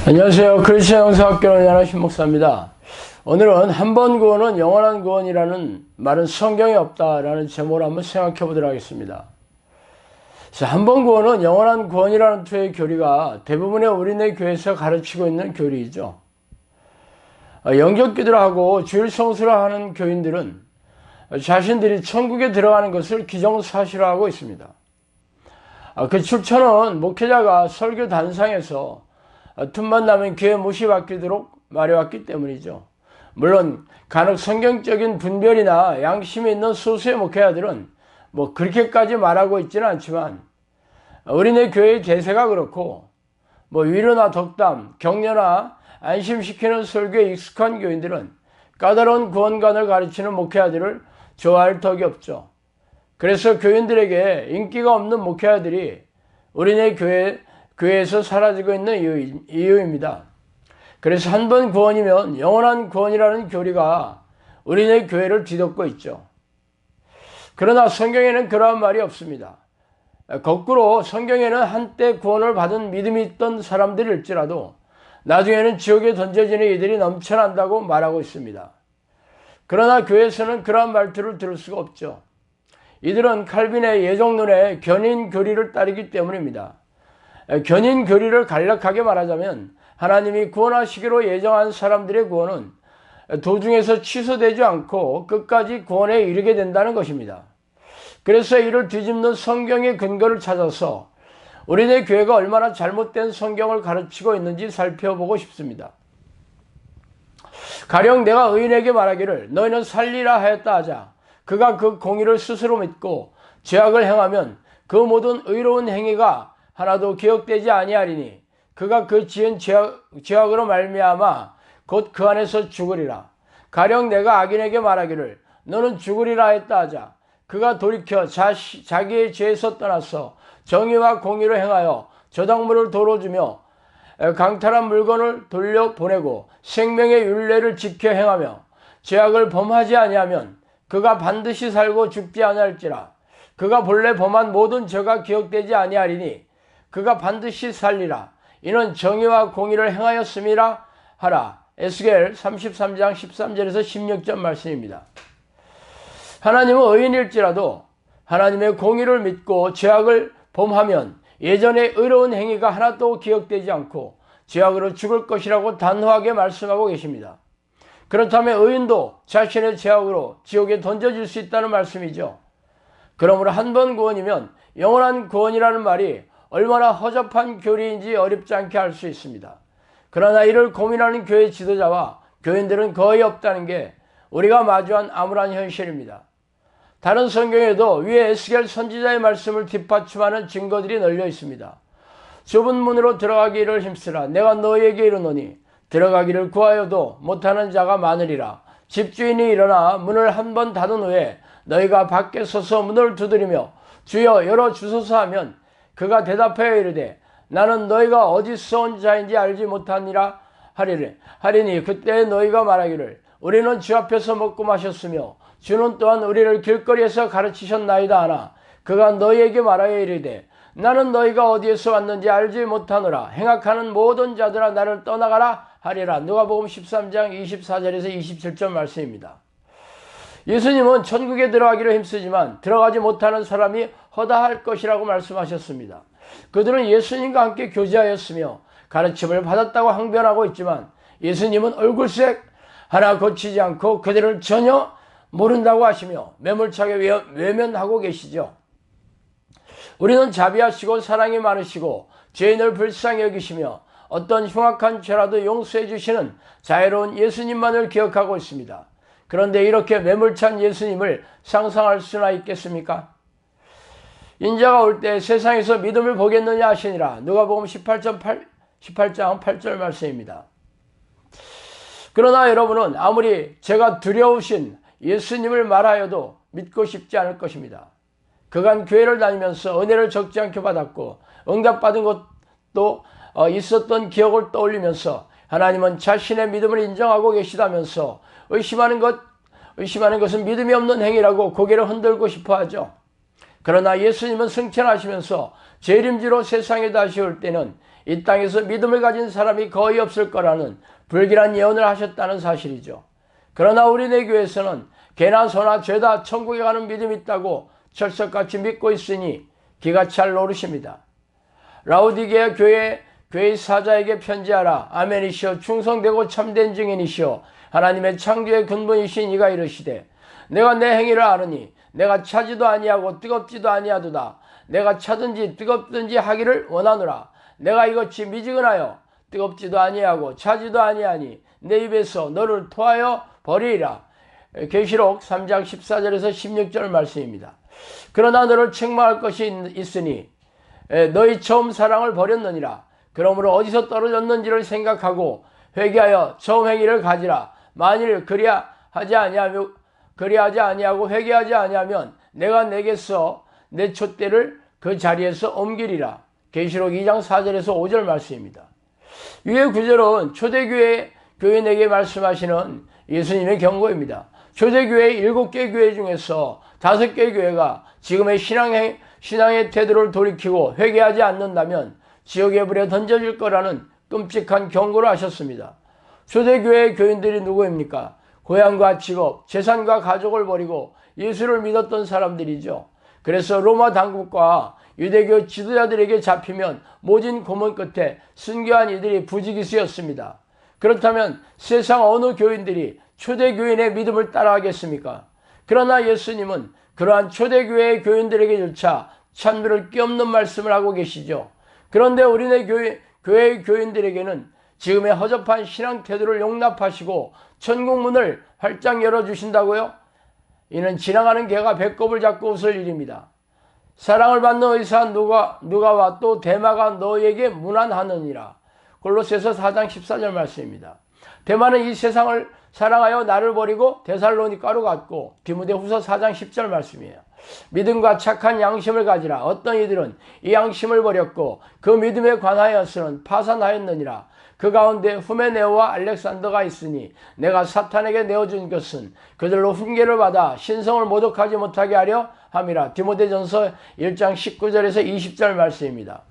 안녕하세요. 크리스천 영성학교를 운영하는 신목사입니다. 오늘은 한 번 구원은 영원한 구원이라는 말은 성경에 없다라는 제목을 한번 생각해 보도록 하겠습니다. 한 번 구원은 영원한 구원이라는 투의 교리가 대부분의 우리네 교회에서 가르치고 있는 교리이죠. 영접 기도를 하고 주일 성수를 하는 교인들은 자신들이 천국에 들어가는 것을 기정사실화하고 있습니다. 그 출처는 목회자가 설교 단상에서 틈만 나면 귀에 못이 박히도록 말해왔기 때문이죠. 물론 간혹 성경적인 분별이나 양심이 있는 소수의 목회자들은 그렇게까지 말하고 있지는 않지만 우리네 교회의 대세가 그렇고 위로나 덕담, 격려나 안심시키는 설교에 익숙한 교인들은 까다로운 구원관을 가르치는 목회자들을 좋아할 덕이 없죠. 그래서 교인들에게 인기가 없는 목회자들이 우리네 교회에서 사라지고 있는 이유입니다. 그래서 한 번 구원이면 영원한 구원이라는 교리가 우리네 교회를 뒤덮고 있죠. 그러나 성경에는 그러한 말이 없습니다. 거꾸로 성경에는 한때 구원을 받은 믿음이 있던 사람들일지라도 나중에는 지옥에 던져지는 이들이 넘쳐난다고 말하고 있습니다. 그러나 교회에서는 그러한 말투를 들을 수가 없죠. 이들은 칼빈의 예정론의 견인 교리를 따르기 때문입니다. 견인 교리를 간략하게 말하자면 하나님이 구원하시기로 예정한 사람들의 구원은 도중에서 취소되지 않고 끝까지 구원에 이르게 된다는 것입니다. 그래서 이를 뒤집는 성경의 근거를 찾아서 우리네 교회가 얼마나 잘못된 성경을 가르치고 있는지 살펴보고 싶습니다. 가령 내가 의인에게 말하기를 너희는 살리라 하였다 하자 그가 그 공의를 스스로 믿고 죄악을 행하면 그 모든 의로운 행위가 하나도 기억되지 아니하리니 그가 그 지은 죄악으로 말미암아 곧 그 안에서 죽으리라. 가령 내가 악인에게 말하기를 너는 죽으리라 했다 하자 그가 돌이켜 자기의 죄에서 떠나서 정의와 공의로 행하여 저당물을 도로 주며 강탈한 물건을 돌려보내고 생명의 율례를 지켜 행하며 죄악을 범하지 아니하면 그가 반드시 살고 죽지 아니할지라. 그가 본래 범한 모든 죄가 기억되지 아니하리니 그가 반드시 살리라. 이는 정의와 공의를 행하였음이라 하라. 에스겔 33장 13절에서 16절 말씀입니다. 하나님은 의인일지라도 하나님의 공의를 믿고 죄악을 범하면 예전의 의로운 행위가 하나도 기억되지 않고 죄악으로 죽을 것이라고 단호하게 말씀하고 계십니다. 그렇다면 의인도 자신의 죄악으로 지옥에 던져질 수 있다는 말씀이죠. 그러므로 한 번 구원이면 영원한 구원이라는 말이 얼마나 허접한 교리인지 어렵지 않게 알 수 있습니다. 그러나 이를 고민하는 교회 지도자와 교인들은 거의 없다는 게 우리가 마주한 암울한 현실입니다. 다른 성경에도 위에 에스겔 선지자의 말씀을 뒷받침하는 증거들이 널려 있습니다. 좁은 문으로 들어가기를 힘쓰라. 내가 너희에게 이르노니 들어가기를 구하여도 못하는 자가 많으리라. 집주인이 일어나 문을 한 번 닫은 후에 너희가 밖에 서서 문을 두드리며 주여 열어주소서 하면 그가 대답하여 이르되 나는 너희가 어디서 온 자인지 알지 못하니라 하리니 그때 너희가 말하기를 우리는 주 앞에서 먹고 마셨으며 주는 또한 우리를 길거리에서 가르치셨나이다 하나 그가 너희에게 말하여 이르되 나는 너희가 어디에서 왔는지 알지 못하노라. 행악하는 모든 자들아 나를 떠나가라 하리라. 누가복음 13장 24절에서 27절 말씀입니다. 예수님은 천국에 들어가기를 힘쓰지만 들어가지 못하는 사람이 허다할 것이라고 말씀하셨습니다. 그들은 예수님과 함께 교제하였으며 가르침을 받았다고 항변하고 있지만 예수님은 얼굴색 하나 고치지 않고 그들을 전혀 모른다고 하시며 매몰차게 외면하고 계시죠. 우리는 자비하시고 사랑이 많으시고 죄인을 불쌍히 여기시며 어떤 흉악한 죄라도 용서해 주시는 자애로운 예수님만을 기억하고 있습니다. 그런데 이렇게 매몰찬 예수님을 상상할 수나 있겠습니까? 인자가 올 때 세상에서 믿음을 보겠느냐 하시니라. 누가복음 18장 8절 말씀입니다. 그러나 여러분은 아무리 제가 두려우신 예수님을 말하여도 믿고 싶지 않을 것입니다. 그간 교회를 다니면서 은혜를 적지 않게 받았고 응답받은 것도 있었던 기억을 떠올리면서 하나님은 자신의 믿음을 인정하고 계시다면서 의심하는 것은 믿음이 없는 행위라고 고개를 흔들고 싶어 하죠. 그러나 예수님은 승천하시면서 재림지로 세상에 다시 올 때는 이 땅에서 믿음을 가진 사람이 거의 없을 거라는 불길한 예언을 하셨다는 사실이죠. 그러나 우리네 교회에서는 개나 소나 죄다 천국에 가는 믿음이 있다고 철석같이 믿고 있으니 기가 찰 노릇입니다. 라오디게아 교회의 사자에게 편지하라. 아멘이시여 충성되고 참된 증인이시여 하나님의 창조의 근본이신 이가 이르시되 내가 내 행위를 아느니 내가 차지도 아니하고 뜨겁지도 아니하도다. 내가 차든지 뜨겁든지 하기를 원하노라. 내가 이것이 미지근하여 뜨겁지도 아니하고 차지도 아니하니 내 입에서 너를 토하여 버리리라. 계시록 3장 14절에서 16절 말씀입니다. 그러나 너를 책망할 것이 있으니 너희 처음 사랑을 버렸느니라. 그러므로 어디서 떨어졌는지를 생각하고 회개하여 처음 행위를 가지라. 만일 그리하지 아니하고 회개하지 아니하면 내가 내게서 내 촛대를 그 자리에서 옮기리라. 계시록 2장 4절에서 5절 말씀입니다. 위의 구절은 초대교회 교인에게 말씀하시는 예수님의 경고입니다. 초대교회 7개 교회 중에서 5개 교회가 지금의 신앙의 태도를 돌이키고 회개하지 않는다면 지옥의 불에 던져질 거라는 끔찍한 경고를 하셨습니다. 초대교회의 교인들이 누구입니까? 고향과 직업, 재산과 가족을 버리고 예수를 믿었던 사람들이죠. 그래서 로마 당국과 유대교 지도자들에게 잡히면 모진 고문 끝에 순교한 이들이 부지기수였습니다. 그렇다면 세상 어느 교인들이 초대교인의 믿음을 따라하겠습니까? 그러나 예수님은 그러한 초대교회의 교인들에게조차 찬물을 끼얹는 말씀을 하고 계시죠. 그런데 우리네 교회의 교인들에게는 지금의 허접한 신앙 태도를 용납하시고 천국문을 활짝 열어주신다고요? 이는 지나가는 개가 배꼽을 잡고 웃을 일입니다. 사랑을 받는 의사 누가와 또 데마가 너에게 문안하느니라. 골로새서 4장 14절 말씀입니다. 데마는 이 세상을 사랑하여 나를 버리고 데살로니가로 갔고 디모데후서 4장 10절 말씀이에요. 믿음과 착한 양심을 가지라. 어떤 이들은 이 양심을 버렸고 그 믿음에 관하여서는 파산하였느니라. 그 가운데 후메네오와 알렉산더가 있으니 내가 사탄에게 내어준 것은 그들로 훈계를 받아 신성을 모독하지 못하게 하려 함이라. 디모데전서 1장 19절에서 20절 말씀입니다.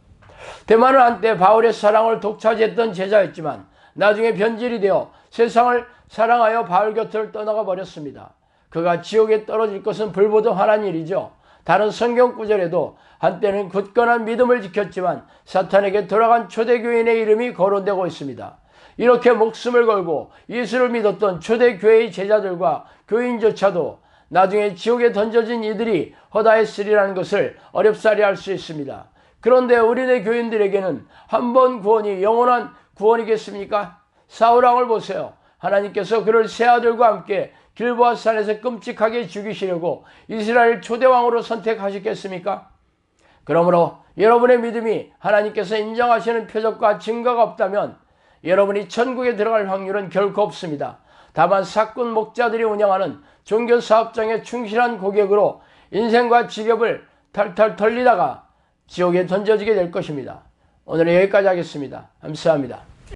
데마는 한때 바울의 사랑을 독차지했던 제자였지만 나중에 변질이 되어 세상을 사랑하여 바울 곁을 떠나가 버렸습니다. 그가 지옥에 떨어질 것은 불보듯 화난 일이죠. 다른 성경 구절에도 한때는 굳건한 믿음을 지켰지만 사탄에게 돌아간 초대교인의 이름이 거론되고 있습니다. 이렇게 목숨을 걸고 예수를 믿었던 초대교회의 제자들과 교인조차도 나중에 지옥에 던져진 이들이 허다했으리라는 것을 어렵사리 할 수 있습니다. 그런데 우리네 교인들에게는 한 번 구원이 영원한 구원이겠습니까? 사울왕을 보세요. 하나님께서 그를 세 아들과 함께 길보아 산에서 끔찍하게 죽이시려고 이스라엘 초대왕으로 선택하셨겠습니까? 그러므로 여러분의 믿음이 하나님께서 인정하시는 표적과 증거가 없다면 여러분이 천국에 들어갈 확률은 결코 없습니다. 다만 사꾼 목자들이 운영하는 종교사업장의 충실한 고객으로 인생과 직업을 탈탈 털리다가 지옥에 던져지게 될 것입니다. 오늘은 여기까지 하겠습니다. 감사합니다.